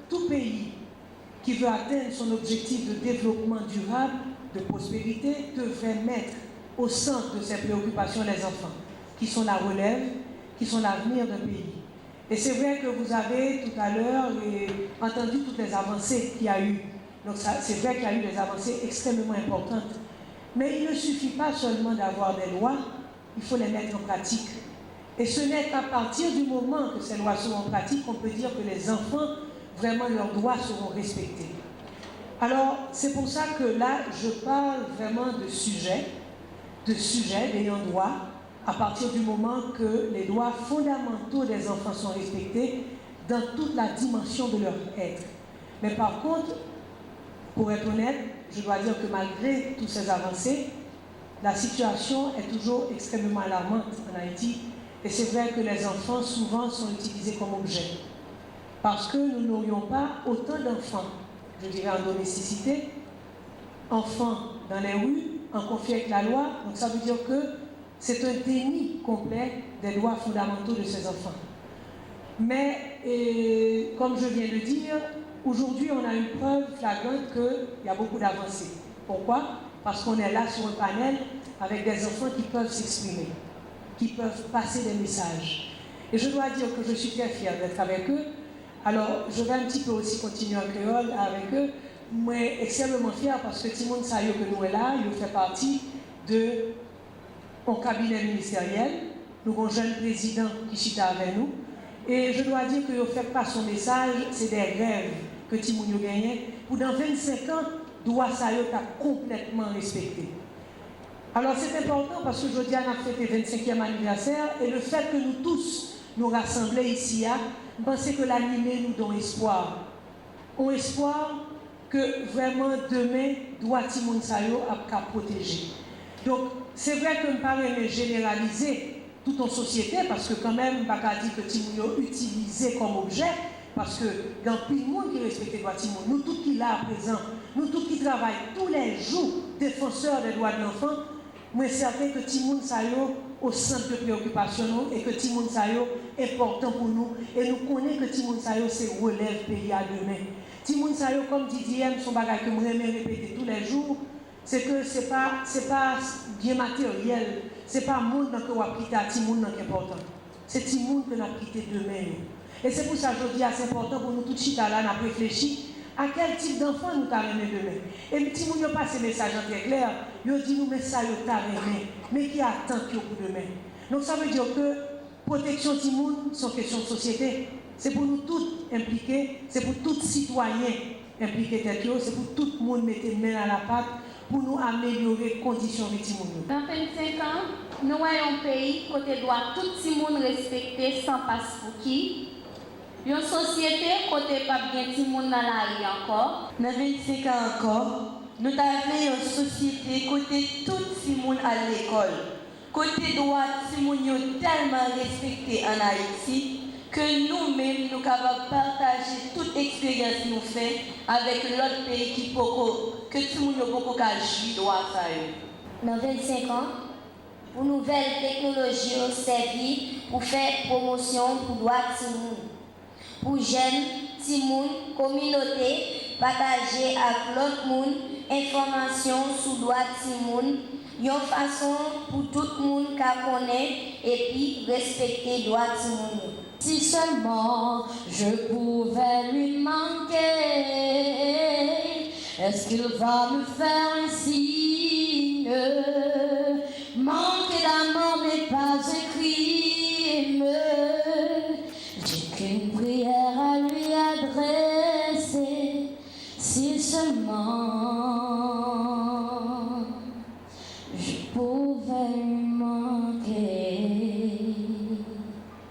tout pays qui veut atteindre son objectif de développement durable, de prospérité, devrait mettre au centre de ses préoccupations les enfants, qui sont la relève, qui sont l'avenir d'un pays. Et c'est vrai que vous avez tout à l'heure entendu toutes les avancées qu'il y a eu. Donc c'est vrai qu'il y a eu des avancées extrêmement importantes. Mais il ne suffit pas seulement d'avoir des lois, il faut les mettre en pratique. Et ce n'est qu'à partir du moment que ces lois seront en pratique qu'on peut dire que les enfants, vraiment, leurs droits seront respectés. Alors, c'est pour ça que là, je parle vraiment de sujets d'ayant droit, à partir du moment que les droits fondamentaux des enfants sont respectés dans toute la dimension de leur être. Mais par contre, pour être honnête, je dois dire que malgré toutes ces avancées, la situation est toujours extrêmement alarmante en Haïti. Et c'est vrai que les enfants, souvent, sont utilisés comme objets. Parce que nous n'aurions pas autant d'enfants, je dirais en domesticité, enfants dans les rues, en conflit avec la loi. Donc ça veut dire que c'est un déni complet des droits fondamentaux de ces enfants. Mais, comme je viens de dire, aujourd'hui, on a une preuve flagrante qu'il y a beaucoup d'avancées. Pourquoi? Parce qu'on est là sur un panel avec des enfants qui peuvent s'exprimer, qui peuvent passer des messages. Et je dois dire que je suis très fière d'être avec eux. Alors, je vais un petit peu aussi continuer en créole avec eux. Moi, extrêmement fière parce que Timon Sayo que nous est là, il fait partie de mon cabinet ministériel. Nous avons un jeune président qui chita avec nous. Et je dois dire que ne fait pas son message, c'est des rêves que Timon a gagné. Pour dans 25 ans, droit Sayo t'a complètement respecté. Alors c'est important parce que aujourd'hui on a fêté le 25e anniversaire et le fait que nous tous nous rassembler ici, je pense que l'animé nous donne espoir. On espoir que vraiment demain, droit Timon Sayo a protéger. Donc c'est vrai que nous ne pouvons pas généraliser tout en société parce que quand même, on ne peut pas dire que Timon est utilisé comme objet parce que il y a plus de monde qui respecte les droits de Timon. Nous tous qui là à présent, nous tous qui travaillons tous les jours, défenseurs des droits de l'enfant, moi certain que Timon Sayo au centre de préoccupation et que Timon Sayo est important pour nous et nous connaissons que Timon Sayo c'est relève pays à demain. Timon Sayo comme Didier son bagage que moi j'aime répéter tous les jours, c'est que c'est pas bien matériel, c'est pas monde que on a quitté à Timon qui est important. C'est Timon que nous avons quitté demain. Et c'est pour ça que je dis c'est important pour nous tous chita là n'a réfléchi à quel type d'enfant nous t'avons demain. Et Timon n'a pas ce message en très clair, il dit nous mais ça yo t'avons mais qui attend pour demain. Donc ça veut dire que protection Timon, c'est une question de société. C'est pour nous tous impliqués, c'est pour tous citoyens impliqués, c'est pour tout le monde mettre main à la pâte pour nous améliorer les conditions de Timon. Dans 25 ans, nous avons un pays côté doit tout le monde respecter sans passe pour qui. Une société côté pas bien tout le monde dans la rue encore. Dans 25 ans encore, nous avons une société côté tout le monde à l'école. Côté droit, tout le monde tellement respecté en Haïti que nous-mêmes nous sommes capables de partager toute expérience nous fait avec l'autre pays qui peut que tout le monde peut jouer droit ça. Dans 25 ans, pour nouvelles technologies ont servi pour faire promotion pour droit de monde. Pour jeunes, timoun, communauté, partager avec l'autre monde information sur droit timoun, une façon pour tout le monde qui connaît et puis respecter droit timoun. Si seulement je pouvais lui manquer, est-ce qu'il va me faire un signe? Manquer d'amour n'est pas un crime. J'ai qu'une